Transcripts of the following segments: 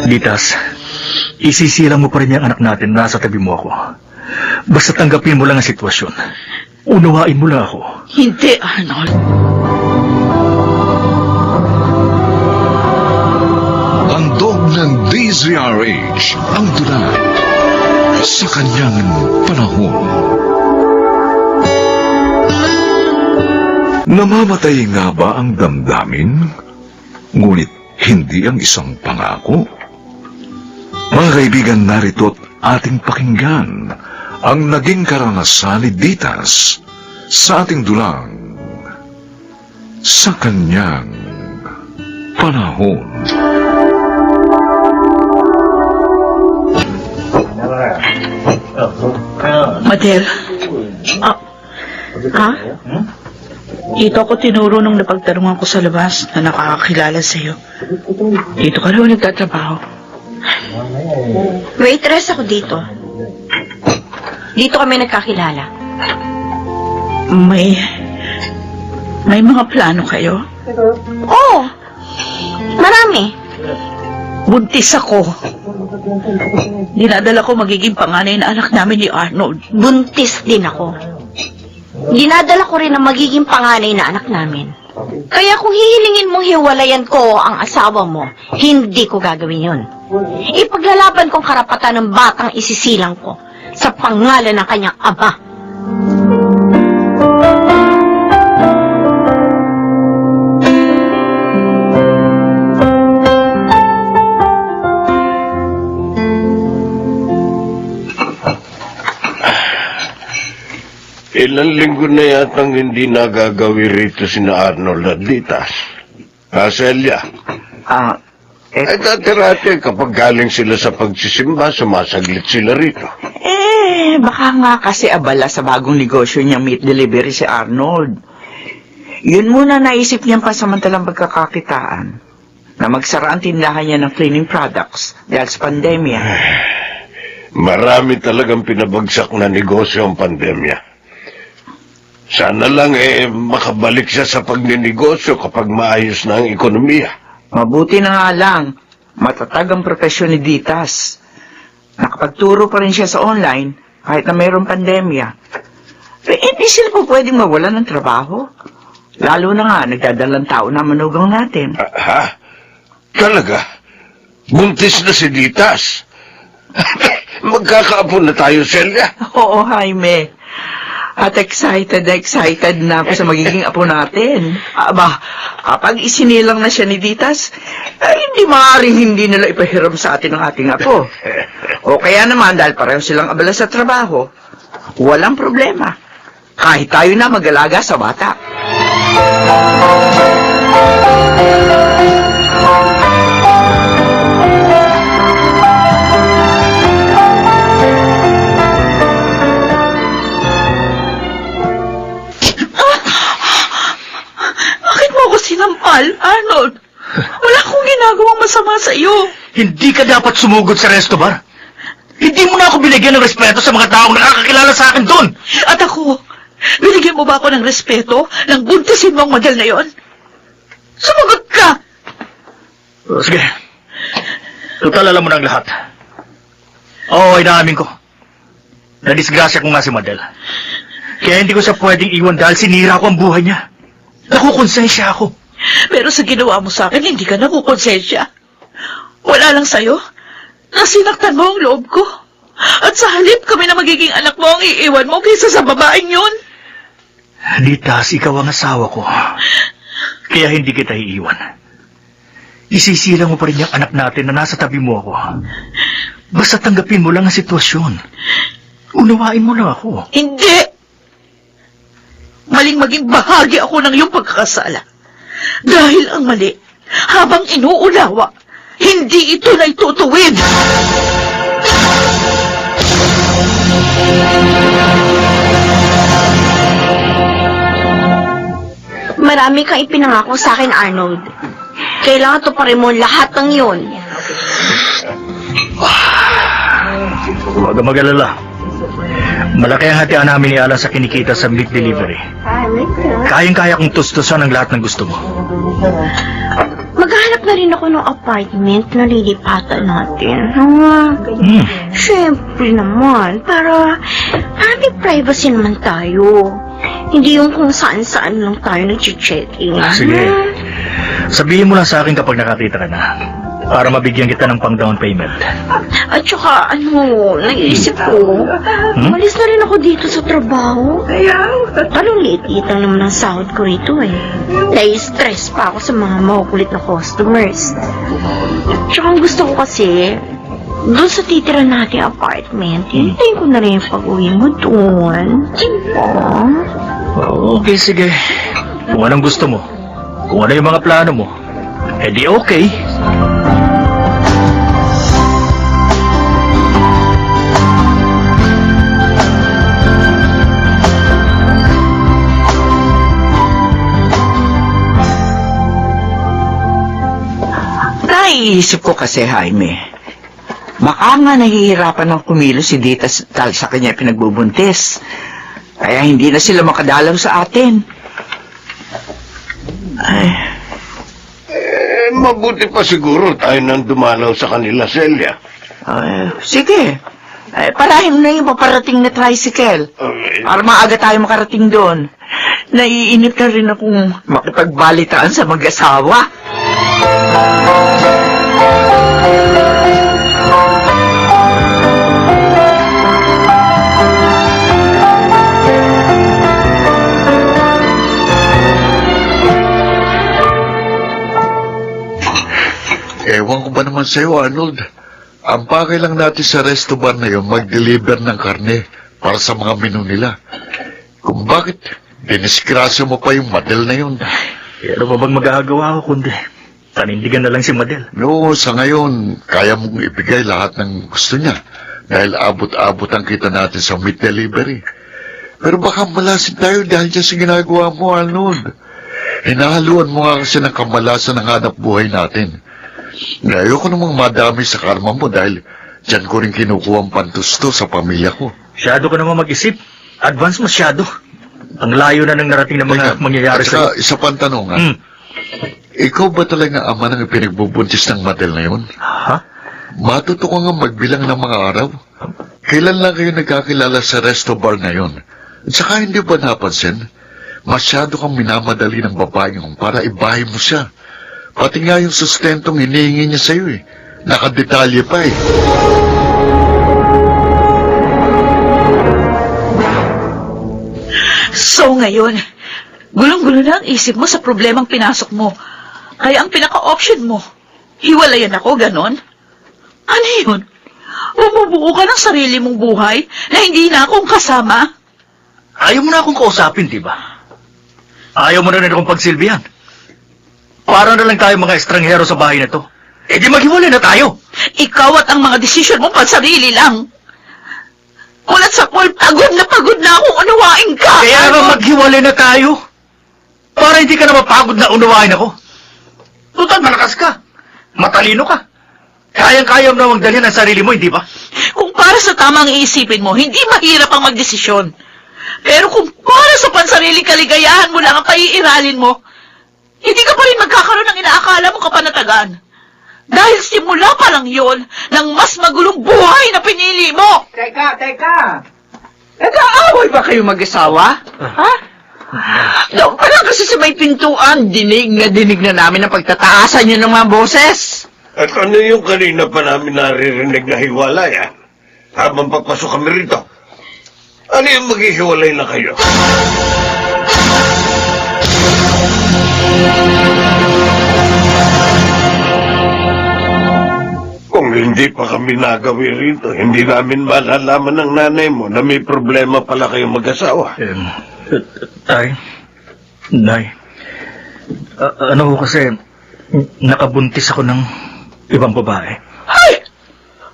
Ditas, isisilang mo pa rin yung anak natin na nasa tabi mo ako. Basta tanggapin mo lang ang sitwasyon. Unawain mo lang ako. Hindi, Arnold. Handog ng DZRH ang tula sa kanyang panahon. Namamatay nga ba ang damdamin? Ngunit hindi ang isang pangako. Mga kaibigan, narito't ating pakinggan ang naging karanasan ni Ditas sa ating dulang sa kanyang panahon. Madel. Ha? Dito ako tinuro nung napagtarungan ko sa labas na nakakakilala sa'yo. Dito ka raw nagtatrabaho. Waitress ako dito. Dito kami nagkakilala. May mga plano kayo? Oo. Marami. Buntis ako. Dinadala ko magiging panganay na anak namin ni Arnold. Buntis din ako. Dinadala ko rin ang magiging panganay na anak namin. Kaya kung hihilingin mong hiwalayan ko ang asawa mo, hindi ko gagawin yun. Ipaglalaban kong karapatan ng batang isisilang ko sa pangalan ng kanyang ama. Ilang linggo na yatang hindi nagagawi rito sina Arnold at Ditas. Celia. Ay dati-rati kapag galing sila sa pagsisimba, sumasaglit sila rito. Baka nga kasi abala sa bagong negosyo niyang meat delivery si Arnold. Yun muna naisip niyang pasamantalang pagkakakitaan na magsara ang tindahan niya ng cleaning products dahil sa pandemya. Marami talagang pinabagsak na negosyo ang pandemya. Sana lang makabalik siya sa pagninegosyo kapag maayos na ang ekonomiya. Mabuti na nga lang, matatag ang profesyon ni Ditas. Nakapagturo pa rin siya sa online kahit na mayroong pandemya. Pero hindi sila po pwedeng mawalan ng trabaho. Lalo na nga, nagdadalang tao na manugang natin. Ha? Talaga? Buntis na si Ditas? Magkakaapo na tayo, Celia. Oo, Jaime. At excited na ako sa magiging apo natin. Aba, kapag isinilang na siya ni Ditas, hindi maaaring hindi nila ipahiram sa atin ang ating apo. O kaya naman, dahil pareho silang abala sa trabaho, walang problema. Kahit tayo na mag-alaga sa bata. Sinampal, Arnold. Wala akong ginagawang masama sa iyo. Hindi ka dapat sumugod sa resto bar. Hindi mo na ako binigyan ng respeto sa mga taong nakakakilala sa akin doon. At ako, binigyan mo ba ako ng respeto nang buntisin mo ang model na yon? Sumagot ka! Sige. Total alam mo na ang lahat. Oo, inaamin ko. Nadisgrasya ko nga si Madel. Kaya hindi ko siya pwedeng iwan dahil sinira ko ang buhay niya. Nakukonsensya ako. Pero sa ginawa mo sa akin, hindi ka nakukonsensya. Wala lang sa'yo. Nasinaktan mo ang loob ko. At sa halip kami na magiging anak mo ang iiwan mo kaysa sa babaeng yun. Ditas, ikaw ang asawa ko. Kaya hindi kita iiwan. Isisilang mo pa rin yung anak natin na nasa tabi mo ako. Basta tanggapin mo lang ang sitwasyon. Unawain mo lang ako. Hindi! Maling maging bahagi ako ng iyong pagkakasala. Dahil ang mali, habang inuulawa, hindi ito na itutuwid. Marami kang ipinangako sa akin, Arnold. Kailangan tuparin mo lahat ng yun. Huwag kang mag-alala. Malaki ang hatian namin ni Ala sa kinikita sa meat delivery. Kayang-kaya kong tustusan ang lahat ng gusto mo. Magkano Naghahanap na rin ako ng apartment na lilipatan natin. Siyempre naman, para may privacy naman tayo. Hindi yung kung saan-saan lang tayo nag-check-in. Sige. Sabihin mo lang sa akin kapag nakakita ka na. Para mabigyan kita ng pang-down payment. At saka, naisip ko, malis na rin ako dito sa trabaho. Parang liit-liit lang naman ang sahod ko rito eh. Nai-stress pa ako sa mga makukulit na customers. Tsaka ang gusto ko kasi, doon sa titira nating apartment, hintayin ko na rin yung pag-uwi mo doon. Diba? Okay, sige. Kung anong gusto mo, kung ano yung mga plano mo, edi okay. Naiisip ko kasi, Jaime, baka nga nahihirapan ng kumilos si Ditas dahil sa kanya pinagbubuntis. Kaya hindi na sila makadalaw sa atin. Ay, Mabuti pa siguro tayo nang dumalaw sa kanila, Celia. sige. Parahin na yung paparating na tricycle. Para maaga tayo makarating doon. Naiinip na rin akong makipagbalitaan sa mag-asawa. Ewan ko ba naman sa'yo, Arnold? Ang pakay lang natin sa resto bar na yun, mag-deliver ng karne para sa mga menu nila. Kung bakit, diniskrasyo mo pa yung Madel na yun. Ano ba bang magagawa ko kundi tanindigan na lang si Madel? No, sa ngayon, kaya mong ibigay lahat ng gusto niya dahil abot-abot ang kita natin sa meat delivery. Pero baka malasin tayo dahil dyan sa ginagawa mo, Arnold. Hinahaluan mo nga kasi ng kamalasan ng hanap buhay natin. Ayoko namang madami sa karma mo dahil dyan ko rin kinukuha ang pantusto sa pamilya ko. Masyado ka naman mag-isip. Advance masyado. Ang layo na nang narating ng mga mangyayari At saka, sa'yo. isa pang tanong, ikaw ba talaga ama ng pinagbubuntis ng Madel na yun? Ha? Matuto ka nga magbilang ng mga araw. Kailan lang kayo nagkakilala sa resto bar na yun? At saka hindi ba napansin? Masyado kang minamadali ng babae yun para ibahay mo siya. Pati nga yung sustentong hinihingi niya sa'yo eh. Nakadetalye pa eh. So ngayon, gulong-gulo na ang isip mo sa problemang pinasok mo. Kaya ang pinaka-option mo, hiwalayan ako, ganon? Ano yun? Bumubuo ka ng sarili mong buhay na hindi na akong kasama? Ayaw mo na akong kausapin, di ba? Ayaw mo na rin akong pagsilbihan. Para na lang tayo mga estranghero sa bahay na to. Eh di maghiwalay na tayo. Ikaw at ang mga desisyon mo pansarili lang. Ulat sa pool, pagod na akong unawain ka. Kaya nga maghiwalay na tayo. Para hindi ka na mapagod na unawain ako. Tutal, malakas ka. Matalino ka. Kayang-kaya mo na magdalhin ang sarili mo, hindi ba? Kung para sa tamang iisipin mo, hindi mahirap ang magdesisyon. Pero kung para sa pansariling kaligayahan mo lang ang paiiralin mo, hindi ka pa rin magkakaroon ng inaakala mo kapanatagan. Dahil simula pa lang yon ng mas magulong buhay na pinili mo. Teka! Nag-aaway ba kayo mag-asawa? Ha? Doon pa lang kasi sa may pintuan, dinig na namin ang pagtataasan niyo ng mga boses. At ano yung kanina pa namin naririnig na hiwalayan? Habang pagpasok kami rito. Ano yung maghihiwalay na kayo? Kung hindi pa kami nagawi rito, hindi namin malalaman ng nanay mo na may problema pala kayong mag-asawa. Tay, Nay, ano ko kasi, nakabuntis ako ng ibang babae. Ay!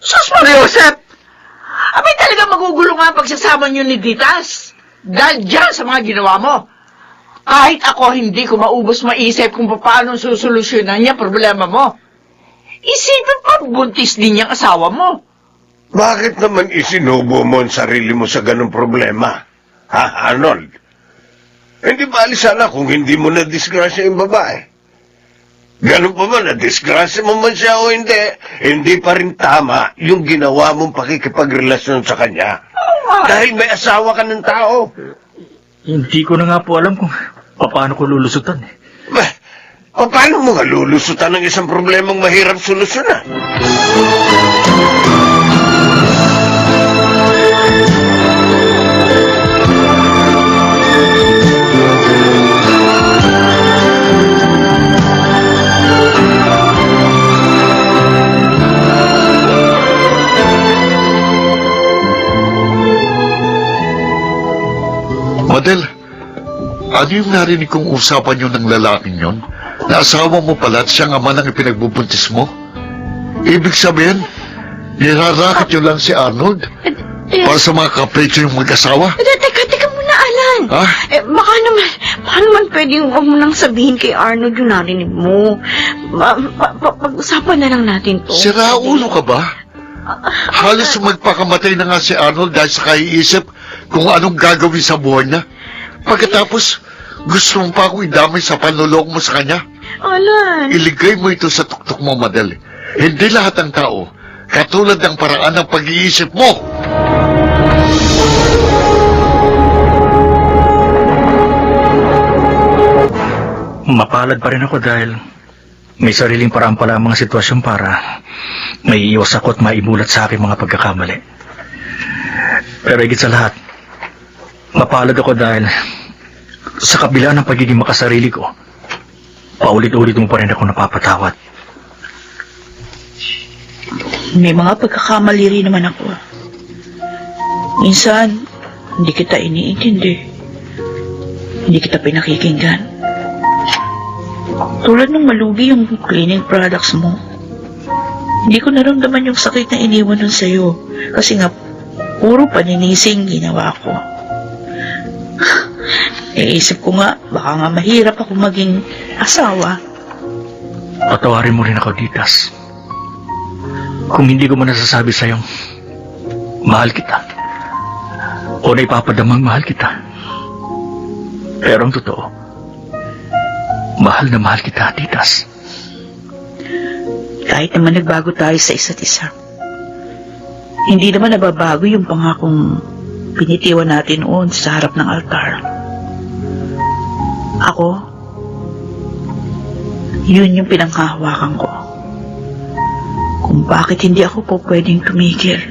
Sus Mariosep! Abay talaga magugulo nga ang pagsasama niyo ni Ditas. Dahil dyan sa mga ginawa mo. Kahit ako hindi ko maubos maisip kung paano susolusyonan niya problema mo. Isipin pa buntis din niyang asawa mo. Bakit naman isinubo mo ang sarili mo sa ganong problema? Ha, Arnold? Hindi bali sana kung hindi mo na-disgrasya yung babae. Ganun pa man, na-disgrasya mo man siya o hindi pa rin tama yung ginawa mong pakikipagrelasyon sa kanya. Dahil may asawa ka ng tao. Hindi ko na nga po alam kung paano ko lulusutan. Bah, paano mo nga lulusutan ng isang problemang mahirap solusyonan? Madel, ano yung narinig kong usapan yun ng lalaking yon? Na asawa mo pala at siyang ama ng ipinagbubuntis mo? Ibig sabihin, nirarakit yun lang si Arnold para sa mga kaprecho yung mag-asawa? Teka muna, Alan. Ha? Baka naman pwedeng huwag mo nang sabihin kay Arnold yung narinig mo. Pag-usapan na lang natin to. Sira ulo ka ba? Halos magpakamatay na nga si Arnold dahil sa kaiisip kung anong gagawin sa buhay niya. Pagkatapos, gusto mo pa akong idamay sa panloloko mo sa kanya? Alan. Iligay mo ito sa tuktok mo, Madel. Hindi lahat ng tao katulad ng paraan ng pag-iisip mo. Mapalad pa rin ako dahil may sariling paraan pala ang mga sitwasyon para may iwas ako at maimulat sa aking mga pagkakamali. Pero higit sa lahat, mapalad ako dahil sa kabila ng pagiging makasarili ko, paulit-ulit mo pa rin ako napapatawad. May mga pagkakamali rin naman ako. Minsan, hindi kita iniintindi. Hindi kita pinakikinggan. Tulad ng malugi yung cleaning products mo. Hindi ko naramdaman yung sakit na iniwan nun sa'yo. Kasi nga, puro paninising ginawa ko. Iisip ko nga, baka nga mahirap ako maging asawa. Patawarin mo rin ako, Ditas. Kung hindi ko mo nasasabi sa'yong mahal kita o na ipapadamang mahal kita. Pero ang totoo, mahal na mahal kita, Ditas. Kahit naman nagbago tayo sa isa't isa, hindi naman nababago yung pangakong pinitiwan natin noon sa harap ng altar. Ako, yun yung pinanghahawakan ko. Kung bakit hindi ako po pwedeng tumigil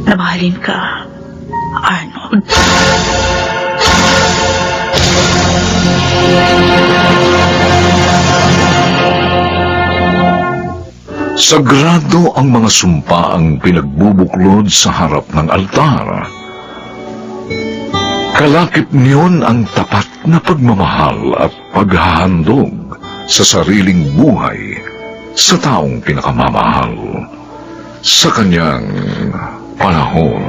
na mahalin ka, Arnold. Sagrado ang mga sumpaang pinagbubuklod sa harap ng altar. Kalakip niyon ang tapat na pagmamahal at paghahandog sa sariling buhay sa taong pinakamamahal sa kanyang panahon.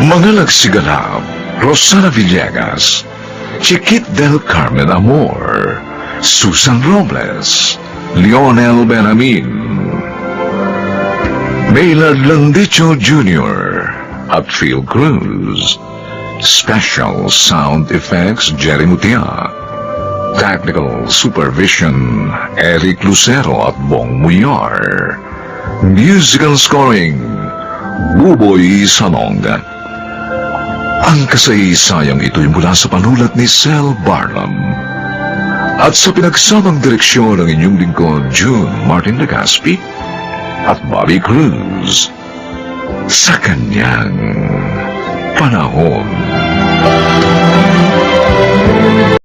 Mga nagsiganap, Rosana Villegas, Chiquit del Carmen Amor, Susan Robles, Lionel Benjamin, Maynard Landicho Jr. at Phil Cruz. Special Sound Effects Jerry Mutia. Technical Supervision Eric Lucero at Bong Muyar. Musical Scoring Buboy Salonga. Ang kasaysayang ito'y mula sa panulat ni Sel Barnum at sa pinagsamang direksyon ng inyong lingkod June Martin Legaspi at Bobby Cruz sa kanyang panahon.